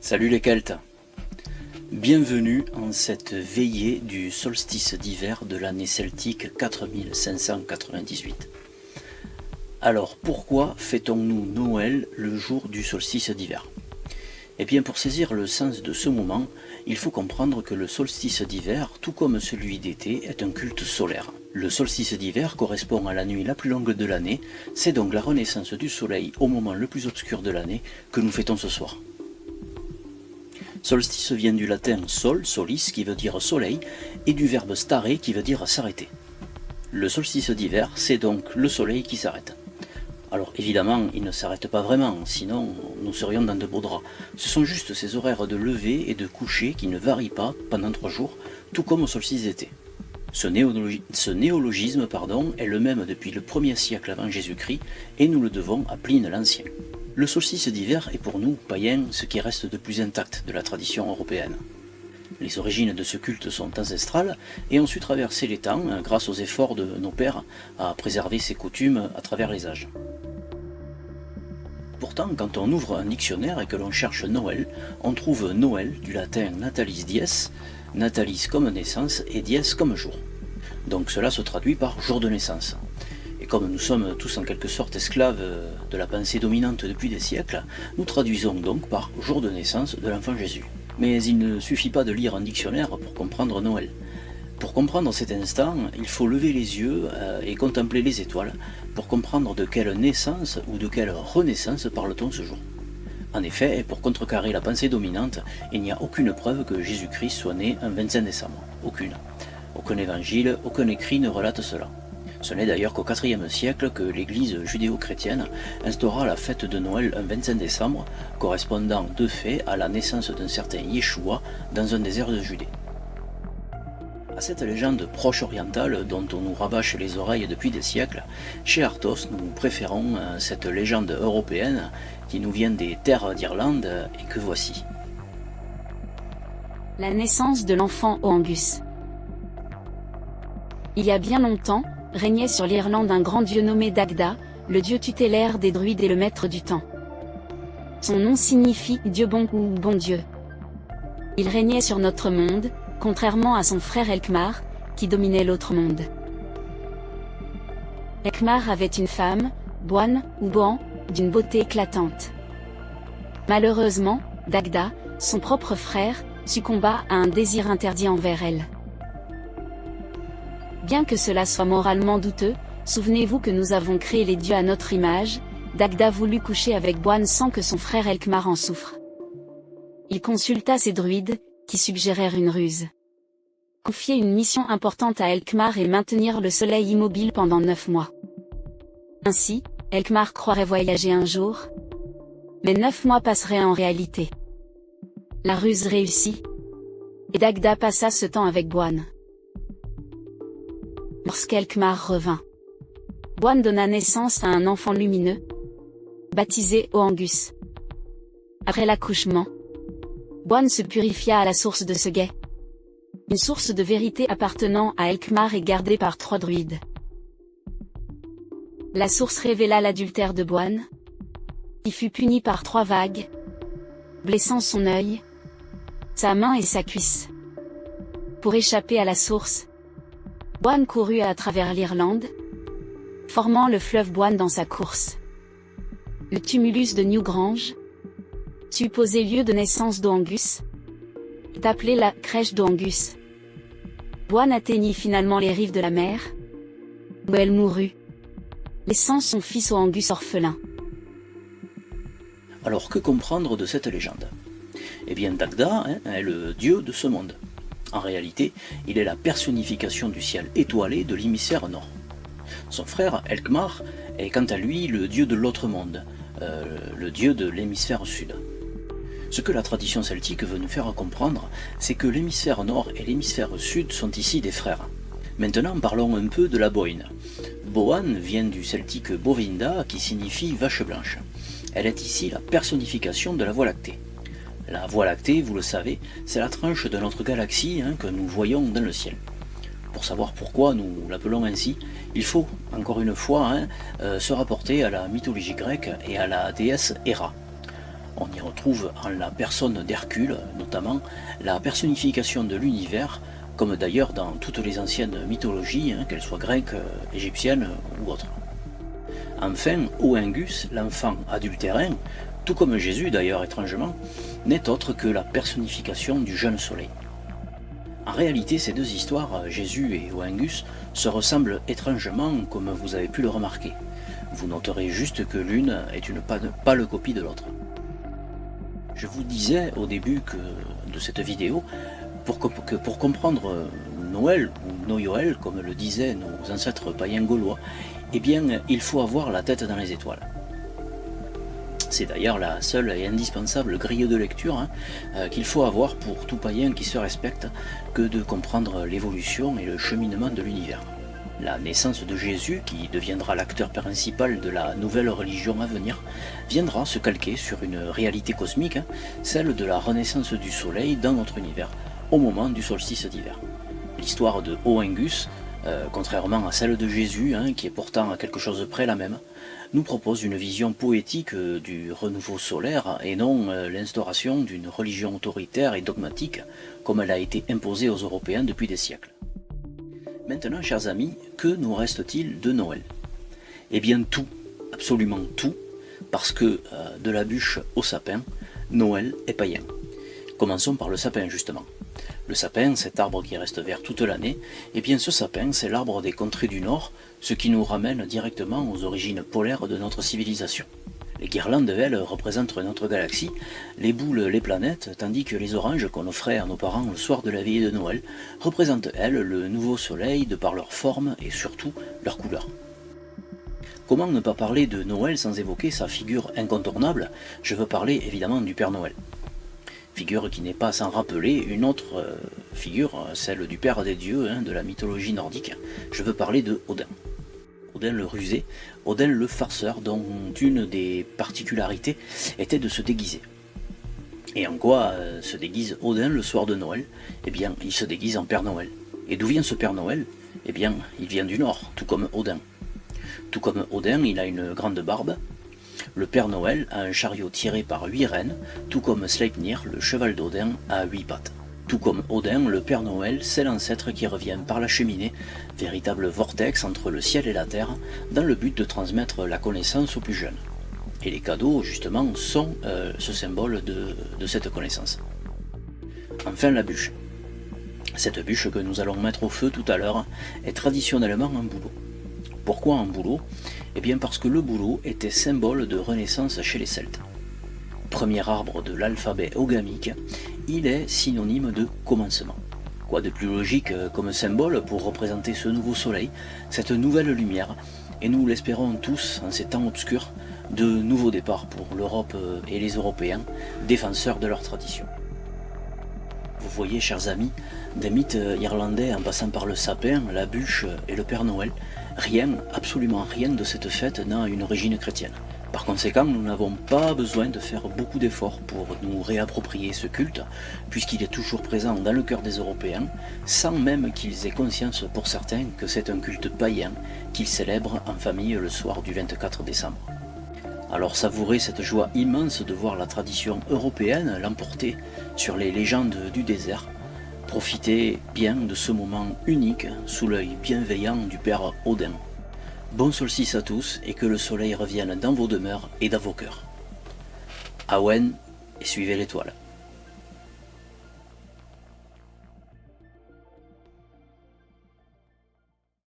Salut les Celtes! Bienvenue en cette veillée du solstice d'hiver de l'année celtique 4598. Alors pourquoi fêtons-nous Noël le jour du solstice d'hiver? Eh bien pour saisir le sens de ce moment, il faut comprendre que le solstice d'hiver, tout comme celui d'été, est un culte solaire. Le solstice d'hiver correspond à la nuit la plus longue de l'année, c'est donc la renaissance du soleil au moment le plus obscur de l'année que nous fêtons ce soir. Solstice vient du latin sol, solis, qui veut dire soleil, et du verbe stare, qui veut dire s'arrêter. Le solstice d'hiver, c'est donc le soleil qui s'arrête. Alors évidemment, il ne s'arrête pas vraiment, sinon nous serions dans de beaux draps. Ce sont juste ces horaires de lever et de coucher qui ne varient pas pendant 3 jours, tout comme au solstice d'été. Ce néologisme est le même depuis le 1er siècle avant Jésus-Christ, et nous le devons à Pline l'Ancien. Le solstice d'hiver est pour nous, païens, ce qui reste de plus intact de la tradition européenne. Les origines de ce culte sont ancestrales et ont su traverser les temps grâce aux efforts de nos pères à préserver ces coutumes à travers les âges. Pourtant, quand on ouvre un dictionnaire et que l'on cherche Noël, on trouve Noël du latin natalis dies, natalis comme naissance et dies comme jour. Donc cela se traduit par jour de naissance. Et comme nous sommes tous en quelque sorte esclaves de la pensée dominante depuis des siècles, nous traduisons donc par jour de naissance de l'enfant Jésus. Mais il ne suffit pas de lire un dictionnaire pour comprendre Noël. Pour comprendre cet instant, il faut lever les yeux et contempler les étoiles pour comprendre de quelle naissance ou de quelle renaissance parle-t-on ce jour. En effet, pour contrecarrer la pensée dominante, il n'y a aucune preuve que Jésus-Christ soit né un 25 décembre. Aucune. Aucun évangile, aucun écrit ne relate cela. Ce n'est d'ailleurs qu'au IVe siècle que l'Église judéo-chrétienne instaura la fête de Noël un 25 décembre, correspondant de fait à la naissance d'un certain Yeshua dans un désert de Judée. À cette légende proche orientale dont on nous rabâche les oreilles depuis des siècles, chez Arthos nous préférons cette légende européenne qui nous vient des terres d'Irlande et que voici. La naissance de l'enfant Oangus. Il y a bien longtemps, régnait sur l'Irlande un grand dieu nommé Dagda, le dieu tutélaire des druides et le maître du temps. Son nom signifie « Dieu bon » ou « bon Dieu ». Il régnait sur notre monde, contrairement à son frère Elkmar, qui dominait l'autre monde. Elkmar avait une femme, Boan ou Boan, d'une beauté éclatante. Malheureusement, Dagda, son propre frère, succomba à un désir interdit envers elle. Bien que cela soit moralement douteux, souvenez-vous que nous avons créé les dieux à notre image, Dagda voulut coucher avec Boan sans que son frère Elkmar en souffre. Il consulta ses druides, qui suggérèrent une ruse. Confier une mission importante à Elkmar et maintenir le soleil immobile pendant 9 mois. Ainsi, Elkmar croirait voyager un jour. Mais 9 mois passeraient en réalité. La ruse réussit. Et Dagda passa ce temps avec Boan. Lorsqu'Elkmar revint, Boan donna naissance à un enfant lumineux, baptisé Oangus. Après l'accouchement, Boan se purifia à la source de ce guet, une source de vérité appartenant à Elkmar et gardée par 3 druides. La source révéla l'adultère de Boan, qui fut puni par 3 vagues, blessant son œil, sa main et sa cuisse. Pour échapper à la source, Boan courut à travers l'Irlande, formant le fleuve Boan dans sa course. Le tumulus de Newgrange, supposé lieu de naissance d'Oangus, est appelé la crèche d'Oangus. Boan atteignit finalement les rives de la mer, où elle mourut, laissant son fils Oangus orphelin. Alors que comprendre de cette légende? Eh bien Dagda est le dieu de ce monde. En réalité, il est la personnification du ciel étoilé de l'hémisphère nord. Son frère, Elkmar, est quant à lui le dieu de l'autre monde, le dieu de l'hémisphère sud. Ce que la tradition celtique veut nous faire comprendre, c'est que l'hémisphère nord et l'hémisphère sud sont ici des frères. Maintenant, parlons un peu de la boïne. Boan vient du celtique bovinda, qui signifie vache blanche. Elle est ici la personnification de la Voie lactée. La Voie lactée, vous le savez, c'est la tranche de notre galaxie que nous voyons dans le ciel. Pour savoir pourquoi nous l'appelons ainsi, il faut, encore une fois, se rapporter à la mythologie grecque et à la déesse Héra. On y retrouve en la personne d'Hercule, notamment, la personnification de l'univers, comme d'ailleurs dans toutes les anciennes mythologies, qu'elles soient grecques, égyptiennes ou autres. Enfin, Oengus, l'enfant adultérin, tout comme Jésus d'ailleurs étrangement, n'est autre que la personnification du jeune soleil. En réalité, ces deux histoires, Jésus et Oengus, se ressemblent étrangement comme vous avez pu le remarquer. Vous noterez juste que l'une est une pâle copie de l'autre. Je vous disais au début de cette vidéo, pour comprendre Noël, ou Noyoël, comme le disaient nos ancêtres païens gaulois, eh bien, il faut avoir la tête dans les étoiles. C'est d'ailleurs la seule et indispensable grille de lecture qu'il faut avoir pour tout païen qui se respecte que de comprendre l'évolution et le cheminement de l'univers. La naissance de Jésus, qui deviendra l'acteur principal de la nouvelle religion à venir, viendra se calquer sur une réalité cosmique, celle de la renaissance du soleil dans notre univers, au moment du solstice d'hiver. L'histoire de Oengus, contrairement à celle de Jésus, qui est pourtant à quelque chose près la même, nous propose une vision poétique du renouveau solaire et non l'instauration d'une religion autoritaire et dogmatique comme elle a été imposée aux Européens depuis des siècles. Maintenant, chers amis, que nous reste-t-il de Noël? Eh bien tout, absolument tout, parce que de la bûche au sapin, Noël est païen. Commençons par le sapin justement. Le sapin, cet arbre qui reste vert toute l'année, eh bien ce sapin, c'est l'arbre des contrées du Nord, ce qui nous ramène directement aux origines polaires de notre civilisation. Les guirlandes, elles, représentent notre galaxie, les boules, les planètes, tandis que les oranges qu'on offrait à nos parents le soir de la veillée de Noël représentent, elles, le nouveau soleil de par leur forme et surtout leur couleur. Comment ne pas parler de Noël sans évoquer sa figure incontournable? Je veux parler évidemment du Père Noël. Figure qui n'est pas sans rappeler une autre figure, celle du Père des dieux de la mythologie nordique. Je veux parler de Odin. Odin le rusé, Odin le farceur, dont une des particularités était de se déguiser. Et en quoi se déguise Odin le soir de Noël? Eh bien, il se déguise en Père Noël. Et d'où vient ce Père Noël? Eh bien, il vient du Nord, tout comme Odin. Tout comme Odin, il a une grande barbe. Le Père Noël a un chariot tiré par 8 rennes, tout comme Sleipnir, le cheval d'Odin, a 8 pattes. Tout comme Odin, le Père Noël, c'est l'ancêtre qui revient par la cheminée, véritable vortex entre le ciel et la terre, dans le but de transmettre la connaissance aux plus jeunes. Et les cadeaux, justement, sont ce symbole de cette connaissance. Enfin, la bûche. Cette bûche que nous allons mettre au feu tout à l'heure est traditionnellement un bouleau. Pourquoi un bouleau? Eh bien parce que le bouleau était symbole de renaissance chez les Celtes. Premier arbre de l'alphabet ogamique, il est synonyme de commencement. Quoi de plus logique comme symbole pour représenter ce nouveau soleil, cette nouvelle lumière, et nous l'espérons tous en ces temps obscurs, de nouveaux départs pour l'Europe et les Européens, défenseurs de leur tradition. Vous voyez, chers amis, des mythes irlandais en passant par le sapin, la bûche et le Père Noël, rien, absolument rien de cette fête n'a une origine chrétienne. Par conséquent, nous n'avons pas besoin de faire beaucoup d'efforts pour nous réapproprier ce culte, puisqu'il est toujours présent dans le cœur des Européens, sans même qu'ils aient conscience pour certains que c'est un culte païen qu'ils célèbrent en famille le soir du 24 décembre. Alors savourez cette joie immense de voir la tradition européenne l'emporter sur les légendes du désert. Profitez bien de ce moment unique sous l'œil bienveillant du Père Odin. Bon solstice à tous et que le soleil revienne dans vos demeures et dans vos cœurs. Awen et suivez l'étoile.